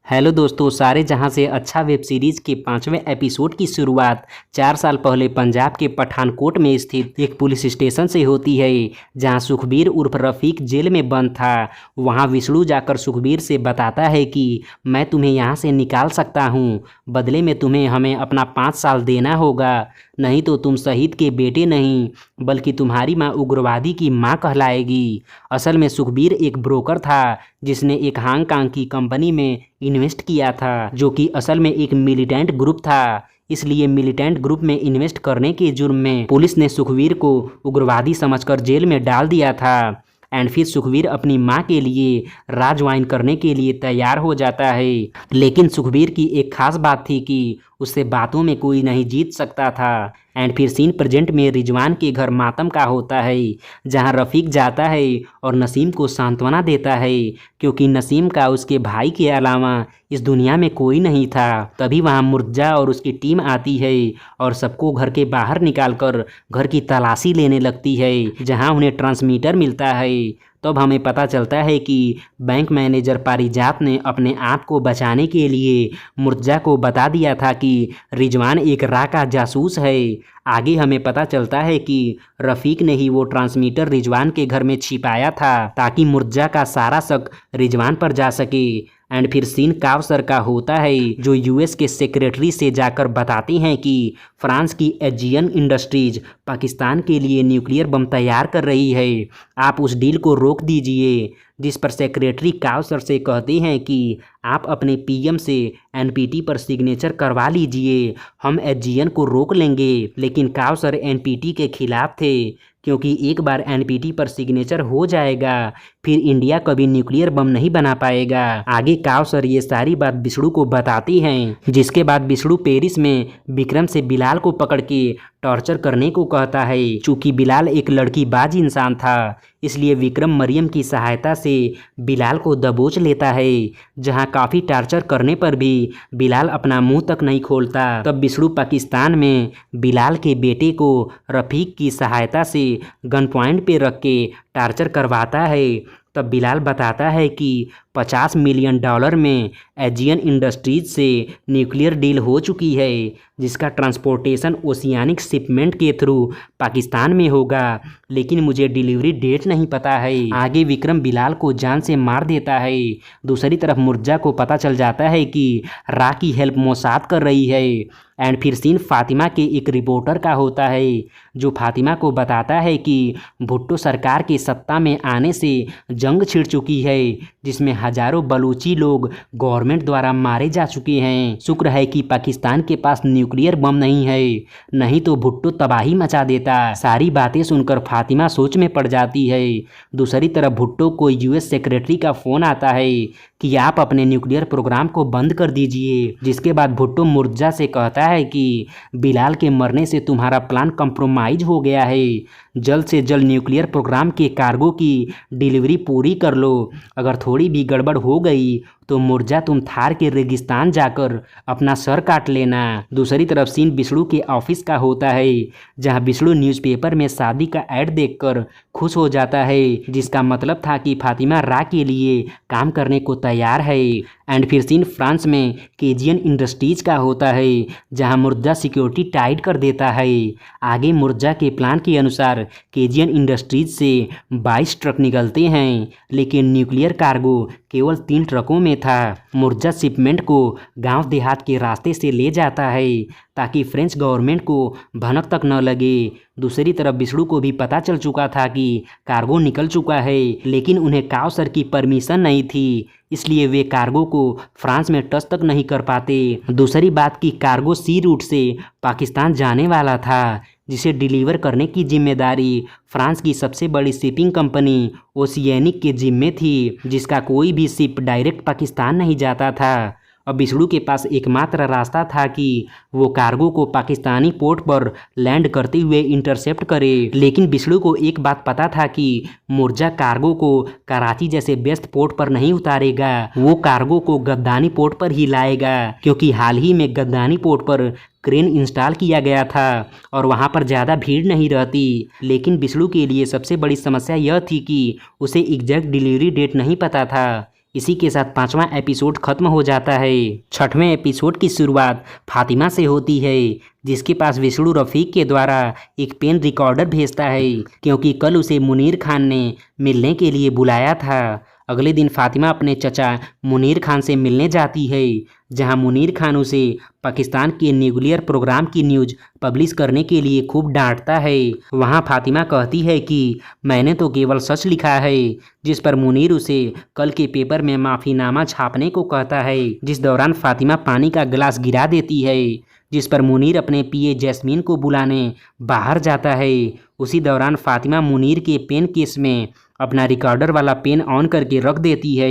Hello दोस्तों, सारे जहां से अच्छा वेब सीरीज के 5वें एपिसोड की शुरुआत 4 साल पहले पंजाब के पठानकोट में स्थित एक पुलिस स्टेशन से होती है, जहां सुखबीर उर्फ रफीक जेल में बंद था। वहां विष्णु जाकर सुखबीर से बताता है कि मैं तुम्हें यहां से निकाल सकता हूं, बदले में तुम्हें हमें अपना 5 साल देना होगा, नहीं तो तुम शहीद के बेटे नहीं बल्कि तुम्हारी माँ उग्रवादी की माँ कहलाएगी। असल में सुखबीर एक ब्रोकर था जिसने एक हांगकांग की कंपनी में इन्वेस्ट किया था, जो कि असल में एक मिलिटेंट ग्रुप था। इसलिए मिलिटेंट ग्रुप में इन्वेस्ट करने के जुर्म में पुलिस ने सुखबीर को उग्रवादी समझकर जेल में डाल दिया था। एंड फिर सुखबीर अपनी माँ के लिए राज ज्वाइन करने के लिए तैयार हो जाता है। लेकिन सुखबीर की एक खास बात थी कि उससे बातों में कोई नहीं जीत सकता था। एंड फिर सीन प्रेजेंट में रिजवान के घर मातम का होता है, जहां रफ़ीक जाता है और नसीम को सांत्वना देता है, क्योंकि नसीम का उसके भाई के अलावा इस दुनिया में कोई नहीं था। तभी वहां मुर्जा और उसकी टीम आती है और सबको घर के बाहर निकालकर घर की तलाशी लेने लगती है, जहां उन्हें ट्रांसमीटर मिलता है। तब हमें पता चलता है कि बैंक मैनेजर पारिजात ने अपने आप को बचाने के लिए मुर्जा को बता दिया था कि रिजवान एक रा का जासूस है। आगे हमें पता चलता है कि रफ़ीक ने ही वो ट्रांसमीटर रिजवान के घर में छिपाया था ताकि मुर्जा का सारा शक रिजवान पर जा सके। एंड फिर सीन कावसर का होता है, जो यूएस के सेक्रेटरी से जाकर बताते हैं कि फ्रांस की एजियन इंडस्ट्रीज पाकिस्तान के लिए न्यूक्लियर बम तैयार कर रही है, आप उस डील को रोक दीजिए। जिस पर सेक्रेटरी कावसर से कहते हैं कि आप अपने पीएम से एनपीटी पर सिग्नेचर करवा लीजिए, हम एजियन को रोक लेंगे। लेकिन कावसर एनपीटी के खिलाफ थे, क्योंकि एक बार एनपीटी पर सिग्नेचर हो जाएगा फिर इंडिया कभी न्यूक्लियर बम नहीं बना पाएगा। आगे कावसर ये सारी बात विष्णु को बताती हैं, जिसके बाद विष्णु पेरिस में विक्रम से बिलाल को पकड़ के टॉर्चर करने को कहता है। चूँकि बिलाल एक लड़कीबाज इंसान था, इसलिए विक्रम मरियम की सहायता से बिलाल को दबोच लेता है, जहां काफ़ी टॉर्चर करने पर भी बिलाल अपना मुंह तक नहीं खोलता। तब विष्णु पाकिस्तान में बिलाल के बेटे को रफ़ीक की सहायता से गन पॉइंट पे रख के टॉर्चर करवाता है। तब बिलाल बताता है कि $50 मिलियन में एजियन इंडस्ट्रीज से न्यूक्लियर डील हो चुकी है, जिसका ट्रांसपोर्टेशन ओशियानिक शिपमेंट के थ्रू पाकिस्तान में होगा, लेकिन मुझे डिलीवरी डेट नहीं पता है। आगे विक्रम बिलाल को जान से मार देता है। दूसरी तरफ मुर्जा को पता चल जाता है कि रा की हेल्प मोसाद कर रही है। एंड फिर सीन फातिमा के एक रिपोर्टर का होता है, जो फातिमा को बताता है कि भुट्टो सरकार के सत्ता में आने से जंग छिड़ चुकी है, जिसमें हजारों बलूची लोग गवर्नमेंट द्वारा मारे जा चुके हैं। शुक्र है कि पाकिस्तान के पास न्यूक्लियर बम नहीं है, नहीं तो भुट्टो तबाही मचा देता। सारी बातें सुनकर फातिमा सोच में पड़ जाती है। दूसरी तरफ भुट्टो को यूएस सेक्रेटरी का फ़ोन आता है कि आप अपने न्यूक्लियर प्रोग्राम को बंद कर दीजिए। जिसके बाद भुट्टो मुर्जा से कहता है कि बिलाल के मरने से तुम्हारा प्लान कंप्रोमाइज हो गया है, जल्द से जल्द न्यूक्लियर प्रोग्राम के कार्गो की डिलीवरी पूरी कर लो, अगर थोड़ी भी गड़बड़ हो गई तो मुर्जा तुम थार के रेगिस्तान जाकर अपना सर काट लेना। दूसरी तरफ सीन विष्णु के ऑफिस का होता है, जहां विष्णु न्यूज़पेपर में शादी का ऐड देखकर खुश हो जाता है, जिसका मतलब था कि फातिमा रा के लिए काम करने को तैयार है। एंड फिर सीन फ्रांस में केजियन इंडस्ट्रीज का होता है, जहां मुर्जा सिक्योरिटी टाइट कर देता है। आगे मुर्जा के प्लान के अनुसार केजियन इंडस्ट्रीज से 22 ट्रक निकलते हैं, लेकिन न्यूक्लियर कार्गो केवल 3 ट्रकों में था। मुर्जा शिपमेंट को गांव देहात के रास्ते से ले जाता है ताकि फ्रेंच गवर्नमेंट को भनक तक न लगे। दूसरी तरफ विष्णु को भी पता चल चुका था कि कार्गो निकल चुका है, लेकिन उन्हें कावसर की परमिशन नहीं थी, इसलिए वे कार्गो को फ्रांस में टच तक नहीं कर पाते। दूसरी बात कि कार्गो सी रूट से पाकिस्तान जाने वाला था, जिसे डिलीवर करने की जिम्मेदारी फ्रांस की सबसे बड़ी शिपिंग कंपनी ओशियानिक के जिम्मे थी, जिसका कोई भी शिप डायरेक्ट पाकिस्तान नहीं जाता था। अब विष्णु के पास एकमात्र रास्ता था कि वो कार्गो को पाकिस्तानी पोर्ट पर लैंड करते हुए इंटरसेप्ट करे। लेकिन विष्णु को एक बात पता था कि मुर्जा कार्गो को कराची जैसे व्यस्त पोर्ट पर नहीं उतारेगा, वो कार्गो को गद्दानी पोर्ट पर ही लाएगा, क्योंकि हाल ही में गद्दानी पोर्ट पर क्रेन इंस्टॉल किया गया था और वहां पर ज़्यादा भीड़ नहीं रहती। लेकिन विष्णु के लिए सबसे बड़ी समस्या यह थी कि उसे एग्जैक्ट डिलीवरी डेट नहीं पता था, इसी के साथ 5वां एपिसोड खत्म हो जाता है। 6वें एपिसोड की शुरुआत फातिमा से होती है, जिसके पास विष्णु रफीक के द्वारा एक पेन रिकॉर्डर भेजता है, क्योंकि कल उसे मुनीर खान ने मिलने के लिए बुलाया था। अगले दिन फातिमा अपने चचा मुनीर खान से मिलने जाती है, जहां मुनीर खान उसे पाकिस्तान के न्यूक्लियर प्रोग्राम की न्यूज़ पब्लिश करने के लिए खूब डांटता है। वहां फातिमा कहती है कि मैंने तो केवल सच लिखा है, जिस पर मुनीर उसे कल के पेपर में माफ़ीनामा छापने को कहता है, जिस दौरान फातिमा पानी का गिलास गिरा देती है, जिस पर मुनीर अपने पीए जैस्मीन को बुलाने बाहर जाता है। उसी दौरान फातिमा मुनीर के पेन केस में अपना रिकॉर्डर वाला पेन ऑन करके रख देती है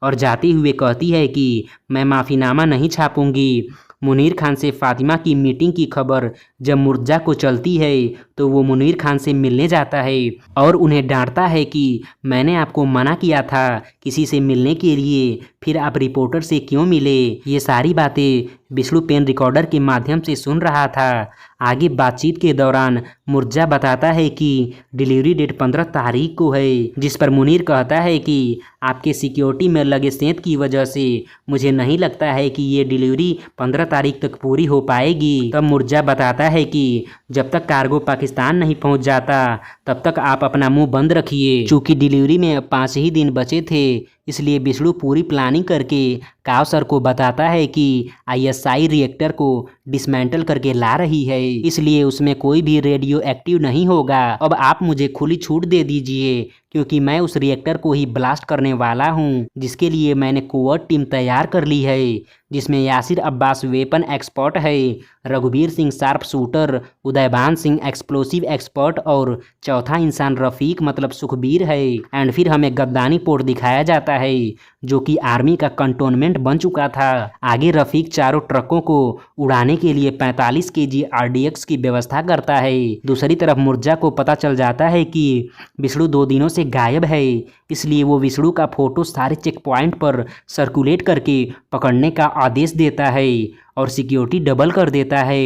और जाते हुए कहती है कि मैं माफ़ीनामा नहीं छापूंगी। मुनीर खान से फातिमा की मीटिंग की खबर जब मुर्जा को चलती है तो वो मुनीर खान से मिलने जाता है और उन्हें डांटता है कि मैंने आपको मना किया था किसी से मिलने के लिए, फिर आप रिपोर्टर से क्यों मिले। ये सारी बातें विष्णु पेन रिकॉर्डर के माध्यम से सुन रहा था। आगे बातचीत के दौरान मुर्जा बताता है कि डिलीवरी डेट 15 तारीख को है, जिस पर मुनीर कहता है कि आपके सिक्योरिटी में लगे सेंध की वजह से मुझे नहीं लगता है कि ये डिलीवरी 15 तारीख तक पूरी हो पाएगी। तब मुर्जा बताता है कि जब तक कार्गो पाकिस्तान नहीं पहुंच जाता तब तक आप अपना मुंह बंद रखिए। चूँकि डिलीवरी में 5 ही दिन बचे थे, इसलिए विष्णु पूरी प्लानिंग करके काउसर को बताता है कि आईएसआई रिएक्टर को डिसमेंटल करके ला रही है, इसलिए उसमें कोई भी रेडियो एक्टिव नहीं होगा। अब आप मुझे खुली छूट दे दीजिए, क्योंकि मैं उस रिएक्टर को ही ब्लास्ट करने वाला हूं, जिसके लिए मैंने कोवर्ट टीम तैयार कर ली है, जिसमें यासिर अब्बास वेपन एक्सपर्ट है, रघुवीर Singh sharp shooter, Udaybhan Singh explosive expert और चौथा इंसान रफीक मतलब सुखबीर है। एंड फिर हमें गद्दानी पोर्ट दिखाया जाता है, जो कि आर्मी का कंटोनमेंट बन चुका था। आगे रफीक चारों ट्रकों को उड़ाने के लिए 45 केजी आरडीएक्स की व्यवस्था करता है। दूसरी तरफ मुर्जा को पता चल जाता है कि विष्णु 2 दिनों से गायब है, इसलिए वो विष्णु का फोटो सारे चेक पॉइंट पर सर्कुलेट करके पकड़ने का आदेश देता है और सिक्योरिटी डबल कर देता है।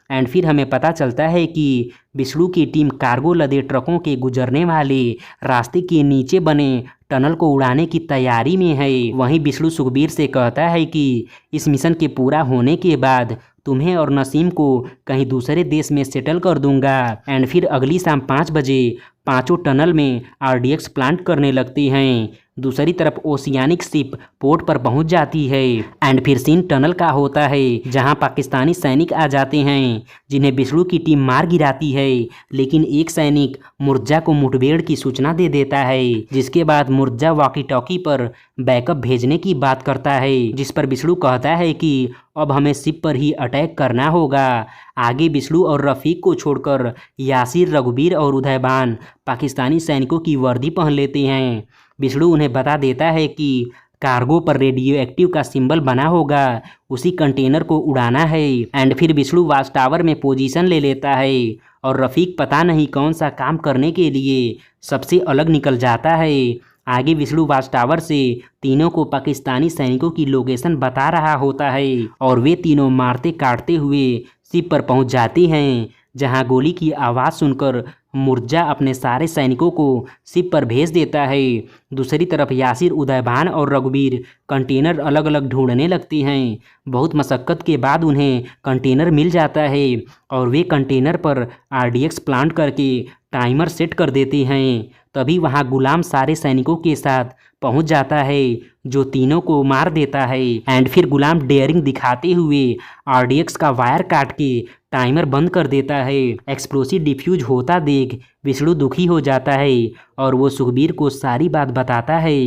एंड फिर हमें पता चलता है कि विष्णु की टीम कार्गो लदे ट्रकों के गुजरने वाले रास्ते के नीचे बने टनल को उड़ाने की तैयारी में है। वहीं विष्णु सुखबीर से कहता है कि इस मिशन के पूरा होने के बाद तुम्हें और नसीम को कहीं दूसरे देश में सेटल कर दूंगा। एंड फिर अगली शाम 5 बजे पांचों टनल में आरडीएक्स प्लांट करने लगती हैं। दूसरी तरफ ओशियानिक शिप पोर्ट पर पहुंच जाती है। एंड फिर सीन टनल का होता है, जहां पाकिस्तानी सैनिक आ जाते हैं, जिन्हें विष्णु की टीम मार गिराती है, लेकिन एक सैनिक मुर्जा को मुठभेड़ की सूचना दे देता है, जिसके बाद मुर्जा वॉकी टॉकी पर बैकअप भेजने की बात करता है, जिस पर विष्णु कहता है कि अब हमें शिप पर ही अटैक करना होगा। आगे विष्णु और रफीक को छोड़कर यासिर, रघुवीर और उदयभान पाकिस्तानी सैनिकों की वर्दी पहन लेते हैं। विष्णु उन्हें बता देता है कि कार्गो पर रेडियो एक्टिव का सिंबल बना होगा, उसी कंटेनर को उड़ाना है। एंड फिर विष्णु वाच टावर में पोजीशन ले लेता है और रफीक पता नहीं कौन सा काम करने के लिए सबसे अलग निकल जाता है। आगे विष्णु वाच टावर से तीनों को पाकिस्तानी सैनिकों की लोकेशन बता रहा होता है और वे तीनों मारते काटते हुए शिप पर पहुंच जाते हैं, जहां गोली की आवाज़ सुनकर मुर्जा अपने सारे सैनिकों को शिप पर भेज देता है। दूसरी तरफ यासिर, उदयभान और रघुवीर कंटेनर अलग अलग ढूंढने लगते हैं। बहुत मशक्क़त के बाद उन्हें कंटेनर मिल जाता है और वे कंटेनर पर आरडीएक्स प्लांट करके टाइमर सेट कर देते हैं। तभी वहां गुलाम सारे सैनिकों के साथ पहुंच जाता है, जो तीनों को मार देता है। एंड फिर गुलाम डेयरिंग दिखाते हुए आरडीएक्स का वायर काट के टाइमर बंद कर देता है। एक्सप्लोसिव डिफ्यूज होता देख विष्णु दुखी हो जाता है और वो सुखबीर को सारी बात बताता है।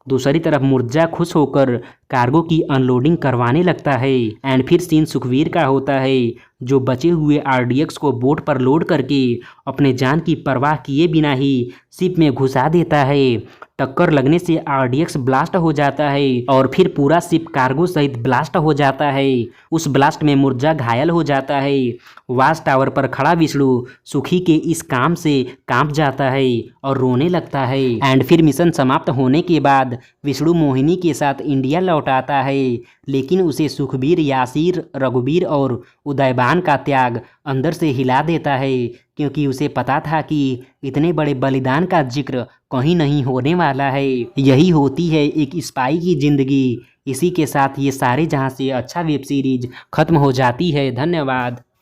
दूसरी तरफ मुर्जा खुश होकर कार्गो की अनलोडिंग करवाने लगता है। एंड फिर सीन सुखबीर का होता है, जो बचे हुए आरडीएक्स को बोट पर लोड करके अपने जान की परवाह किए बिना ही शिप में घुसा देता है। टक्कर लगने से आरडीएक्स ब्लास्ट हो जाता है और फिर पूरा शिप कार्गो सहित ब्लास्ट हो जाता है। उस ब्लास्ट में मुर्जा घायल हो जाता है। वाच टावर पर खड़ा विष्णु सुखी के इस काम से कांप जाता है और रोने लगता है। एंड फिर मिशन समाप्त होने के बाद विष्णु मोहिनी के साथ इंडिया लौट लौटाता है, लेकिन उसे सुखबीर, यासिर, रघुवीर और उदयभान का त्याग अंदर से हिला देता है, क्योंकि उसे पता था कि इतने बड़े बलिदान का जिक्र कहीं नहीं होने वाला है। यही होती है एक स्पाई की ज़िंदगी। इसी के साथ ये सारे जहाँ से अच्छा वेब सीरीज खत्म हो जाती है। धन्यवाद।